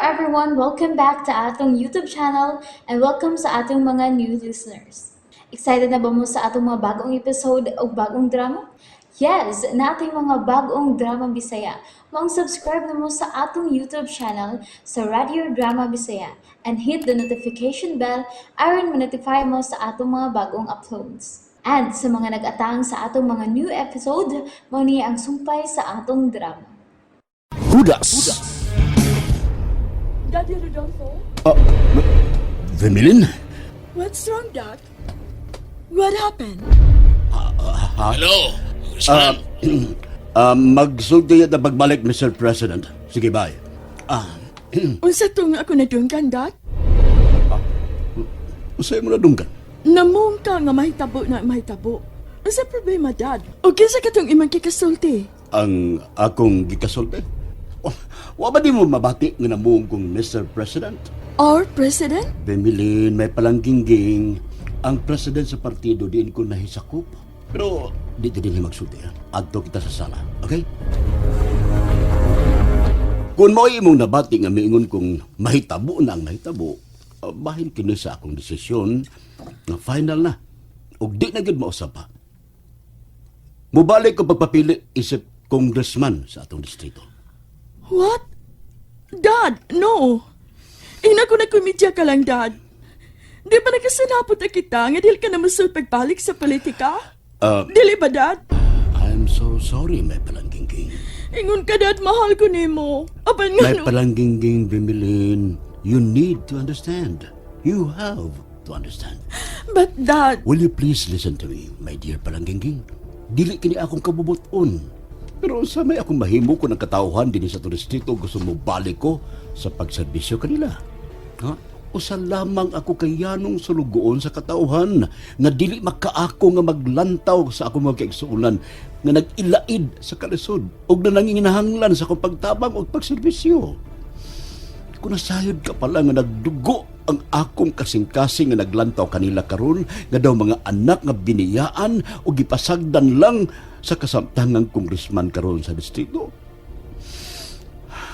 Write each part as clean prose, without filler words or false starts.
everyone, welcome back to atong YouTube channel and welcome sa atong mga new listeners. Excited na ba mo sa atong mga bagong episode o bagong drama? Yes, na ating mga bagong drama Bisaya. Mag-subscribe na mo sa atong YouTube channel sa Radio Drama Bisaya and hit the notification bell aron ma-notify mo sa atong mga bagong uploads. And sa mga nag-atang sa atong mga new episode, mo niya ang sumpay sa atong drama. Hudas. Daddy Rodolfo? Vermilin? What's wrong, Dad? What happened? Hello, Congressman. Magsulti na pagbalik, Mr. President. Sige, bye. Unsa tong ako nadunggan, Dad? Sa'yo mo na dunggan. Namong ka nga mahitabo na mahitabo. Unsa problema, Dad? O kinsa katong imong kikasulti? Ang akong gikasulti. Wa ba di mo mabati nga namuong kong Mr. President? Our President? Vermilin, may palangging-ging. Ang president sa partido diin ko nahisakop. Pero di din magsulti. Adto kita sa sala, okay? Kung mo imong nabati nga miingon kong mahitabo na ang mahitabo, bahin kini sa akong desisyon na final na. Ug di na gid mausap pa. Mubalik ko pagpapili isip congressman sa atong distrito. What? Dad, no. Ina ko nagkumidya ka lang, Dad. Di ba nakasanapot na kita nga dili ka na masul pagbalik sa politika? Dili ba, Dad? I'm so sorry, may palangging-ging. Ingon ka, Dad, mahal ko nimo. Apan nga May no. palangging-ging, Bimilin. You need to understand. You have to understand. But, Dad, Will you please listen to me, my dear palangging-ging? Dili kini akong kabubuton. Pero sa may akong mahimo ko ng katauhan din sa turistito, gusto mo balik ko sa pagserbisyo kanila. Ha? Usa lamang ako kayanong sulugoon sa katauhan nga dili makaako nga maglantaw sa akong mga kaigsuulan nga nag-ilaid sa kalisod ug na nanginahanglan sa akong pagtabang ug pagserbisyo. Kung nasayod ka pala nga nagdugo ang akong kasing-kasing nga naglantaw kanila karon nga daw mga anak nga biniyaan o gipasagdan lang sa kasamtangang kongresman karon sa distrito.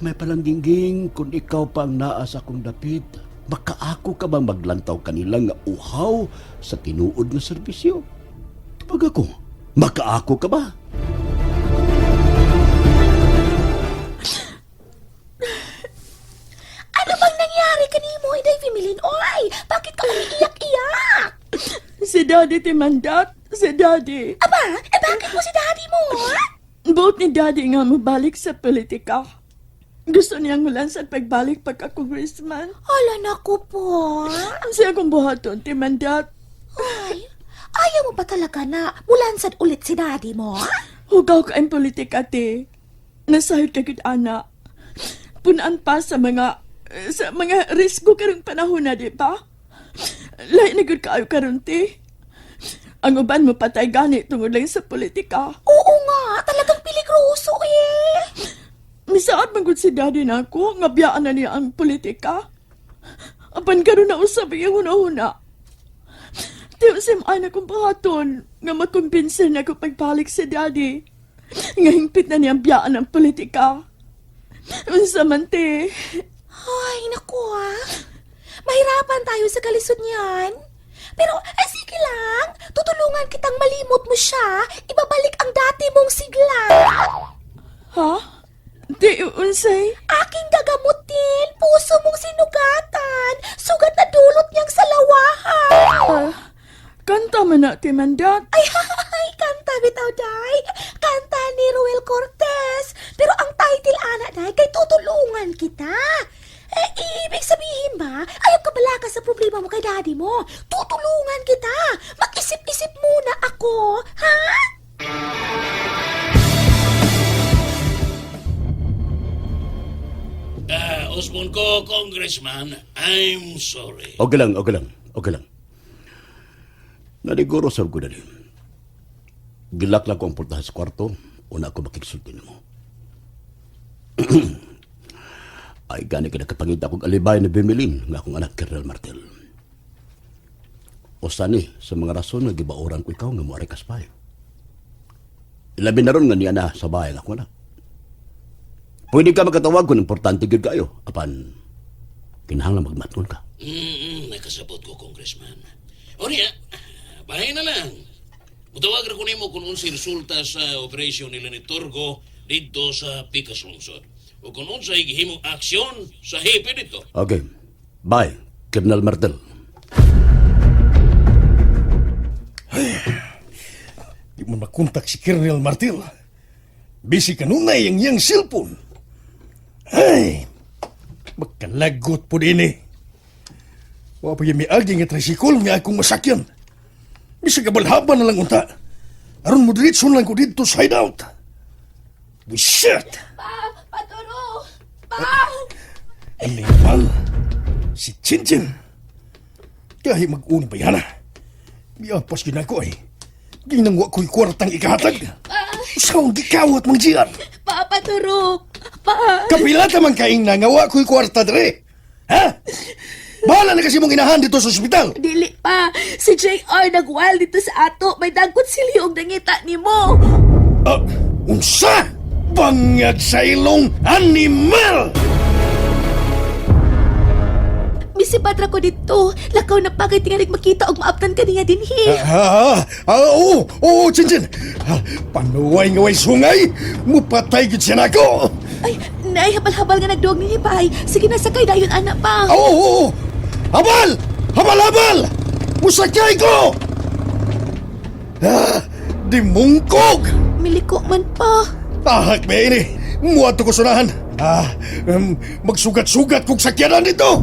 May palangging kung ikaw pa ang naa sa akong dapit, makaako ka bang maglantaw kanila nga uhaw sa tinuod nga serbisyo? Tubag ako, makaako ka ba? Ano bang nangyari kanimo, Inday Femilin? Oy, bakit ka umiiyak-iyak? si Daddy timandat. Si Daddy. Aba, bakit mo si daddy mo? Buot ni Daddy nga mabalik sa politika. Gusto niyang mulansan pagbalik pagka-congressman. Ala naku po. Siya akong buhaton, timandat. Ay, ayaw mo ba talaga na mulansad ulit si daddy mo? Hugaw ka ang politika, te. Nasahod ka gid ana. Punaan pa sa mga risgo karong panahon na, di ba? Lain na gud kaayo karon, te. Ang uban mo patay gani tungod lang sa politika. Oo nga, talagang peligroso eh. Misaad man gud si Daddy na ako, nga biyaan na niya ang politika. Apan karon na usab yung huna-huna. Tiyo sim ay na kong pahaton, nga makumbinsin na ko pagbalik si Daddy. Nga hingpit na niya ang biyaan ang politika. Unsa man, te. Ay, naku mahirapan tayo sa kalisod niyan. Pero, sige lang. Tutulungan kitang malimot mo siya. Ibabalik ang dati mong sigla. Ha? Te, unsay? Aking gagamutin. Puso mong sinugatan. Sugat na dulot niyang salawahan. Kanta man na, te mandat. Ay, kanta bitaw, day. Kanta ni Ruel Cortez. Pero ang title, ana, day, kay tutulungan kita. Ibig sabihin ba, ayaw ka bala ka sa problema mo kay daddy mo. Tutulungan kita. Mag-isip-isip muna ako, ha? Osmond ko, Congressman, I'm sorry. Okay lang. Naliguro sa ko na rin. Gilakla ko ang portahan sa kwarto, una ako makiksulti mo. Ay, gani ka nakapangita kong alibay na Bimilin nga akong anak Colonel Martel. O sani, sa mga rason nga gibauran ko ikaw nga mo arekas pa. Ilabi na ron nga niya na sa bahay nga akong anak. Pwede ka makatawag kung importante gid kayo. Apan, kinahanglan magmatngon ka. Nakasabot ko, Congressman. O niya, bahay na lang. Mutawag ko nimo kung unsi resulta sa operasyon nila ni Torgo dito sa Picas Lungsod. O kung unsay gihimong aksyon sa hepe dito. Okay. Bye, Colonel Martel. Di mo nakontak si Colonel Martel. Busy kanunay ang iyang cellphone. Ay, magkalagot po din eh. Wa pa yung may aging at tricycle nga akong masakyan. Bisa kabalhaban na lang unta. Aron mo diritso lang ko dito sa hideout. Bullshit! Paturo! Pa! Ang mal, si Chinchin. Kahit mag-una ba yan? Biyapas yun ako eh. Ginangwa ko'y kwartang ikahatag. Saan gikawat mang jiyan? Pa, Paturo! Pa! Kapila tamang kaing nangawa ko'y kwarta dre. Ha? Bahala na kasi mong inahan dito sa ospital. Dili pa! Si JR nagwal dito sa ato. May dagkot siliyong nangita ni mo. Unsa? Bangag sa ilong animal! Misibatra ko dito. Lakaw na pagay tingalig makita og maaptan ka niya dinhi. Oo, Chinchin. Panuway nga way sungay. Mupatay gid siya nako. Ay, naay habal-habal nga nagduog ni Pay. Sige na sakay dayon anak pa. Oo. Habal! Habal! Musakay ko! Di mungkog! Miliko man pa. Ahak ba ini? Muwato ko sunahan. Magsugat-sugat kong sakyanan dito.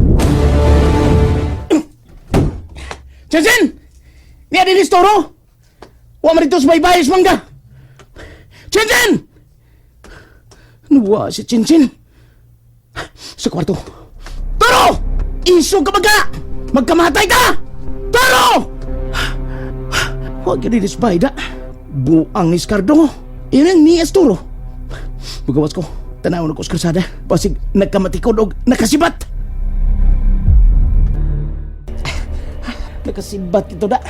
Chinchin! Niya din istoro! Wa marito sa baybayas mangga! Chinchin! Nuwa si Chinchin. Sa kwarto. Toro! Isog ka baga! Magkamatay ka! Toro! Huwag ka din isbayda. Buang ni Scardo. Iyan ni Estoro. Magawas ko. Tanaw na ko sa kalsada. Pasig nagkamatikod o nakasibat. Nakasibat ito da.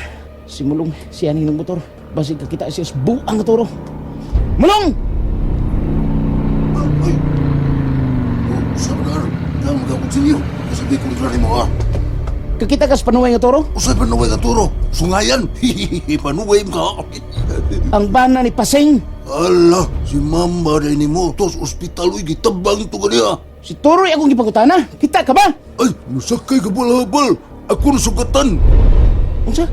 Si Mulong, siya ng motor. Basig kakita siya sa buang toro. Mulong! Ay! Sabar, dalam gabot siniyo. Sabi ko rin mo Kakita ka sa panuway nga toro? Usay panuway ka turo. Sungayan. Hihihi, panuway ka. Ang bana ni Paseng. Ala, si Mamba rin mo. Tos ospital, uy, gitabang ito kaniya. Si Toro'y akong ipagutana. Kita ka ba? Ay, nasakay ka balhabal. Ako nasugatan. Unsa?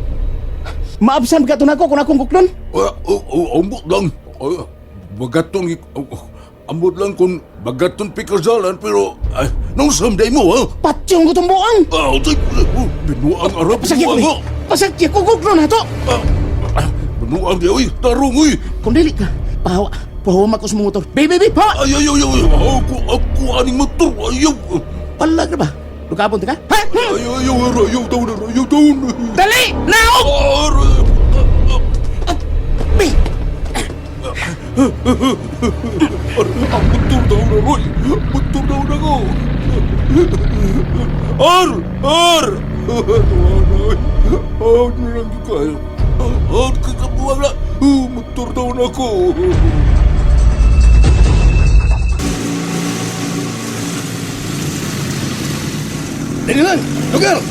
Maabsan ka ito na ako kung akong kuklon? Ambot lang. Ay, bagatong, ambot lang kung bagatong pikasalan, pero, ay, nang samday mo, ha? Patyong ko itong buang. Binuang arap. Pasakya ko eh. Pasakya ko kuklon na ito. Binuang di, uy, tarong, uy. Kung dili ka, pahawa. Pahawa ko sa mga motor. Baby, ha? Ay, ako aning motor, ayaw. Palag na ba? Lukapon ka? Ha? Ayaw taon. Dali! Now! Bay! Motor daw na, Roy. Motor daw na ko. Ar! Ar na lang kayo. Ar, kakabuhan na. Motor daw na ko. Dali lang, lugar!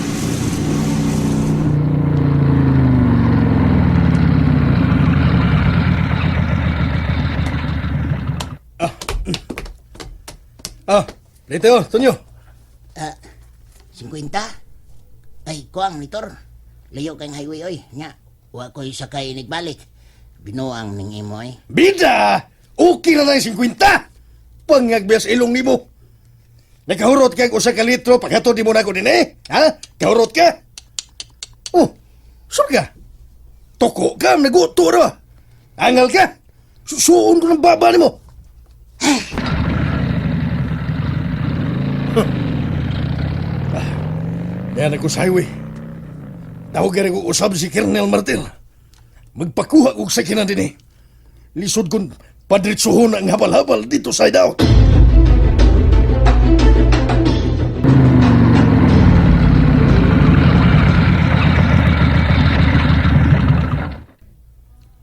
Dito, Tonyo. 50? Ay, kuang nitor. Layo kayong highway, oy. Nya, wa ko'y sakay balik. Binuang ning imo, oy. Bida! Okay na tayo 50! Pangagbias ilong ni mo. Nakahurot ka usa ka litro pagkato di mo na ko din eh. Ha? Kahurot ka? Oh, sure ka? Toko ka, naguto ra. Angal ka? Susuon ko ng baba ni mo. Yan ako sa highway. Tawagan ko usab si Colonel Martel. Magpakuha ko sa kinan din eh. Lisod kong padritsuhon ang habal-habal dito sa hideout.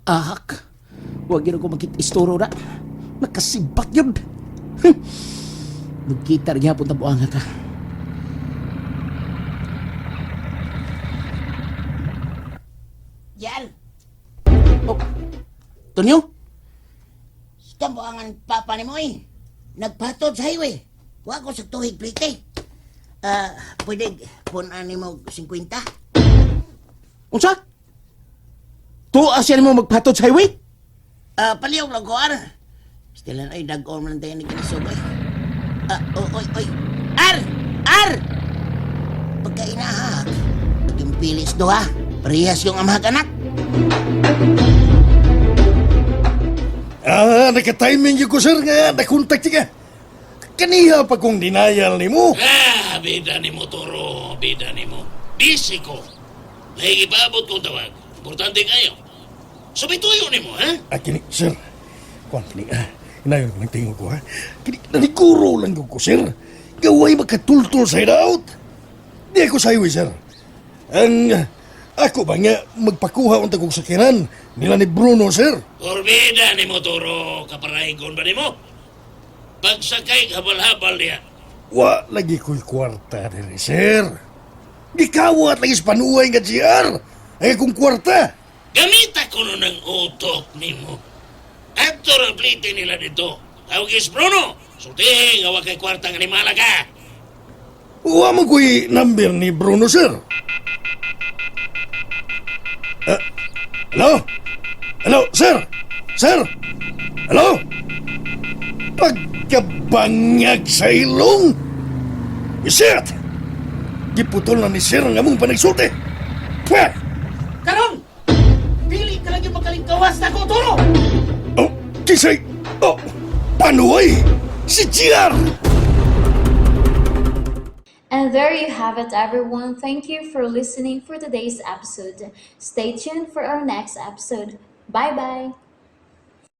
Ahak. Huwag yun ako magkita-istoro na. Nakasibat yun. Magkita rin hapon tabuanga ka. Tonyo? Kambuangan papa ni mo eh. Nagpatod sa highway. Wa ko sa tuhig plite. Pwede punan ni mo 50? Unsa? Tuwa siya mo magpatod sa highway? Palihog lang ko, Ar. Stilan ay dag-on man tayo ni kinisugay. Oy. Ar! Pagkainahag, naging pilis do ha. Parehas yung amahag anak. Naka-timing yung ko, sir, nga nakontak siya. Kaniha pa kong dinayal ni mo. Bida ni mo, Toro. Bida ni mo. Busy ko. Nahigipabot kong tawag. Importante kayo. Subituyo ni mo, ha? Kini, sir. Kuan, kini, inayon ko ng tingin ko, ha? Kini, naniguro lang ko, sir. Gaway makatultul sa hideout. Di ako sa highway, sir. Ako ba nga magpakuha ang tagong sakinan nila ni Bruno, sir? Orbida ni mo, Toro. Kaparahigon ba ni mo? Pagsakay, habal-habal niya. Wa lagi ko'y kwarta diri, sir. Gikawat lagi sa panuhay nga GR. Ay akong kwarta. Gamita ko nun ng utok ni mo. Ato ang plite nila dito. Tawagis Bruno. Sulting, awag kay kwartang animala ka. Wa mo ko'y number ni Bruno, sir. Hello? Hello, sir? Sir? Hello? Pagkabangag sa ilong? Isit! Giputol na ni sir ang among panagsulti. Pweh! Karon! Dili ka lang yung makalingkawas na ko, Toro! Oh, kisay! Oh, panuay! Si GR! And there you have it, everyone. Thank you for listening for today's episode. Stay tuned for our next episode. Bye bye.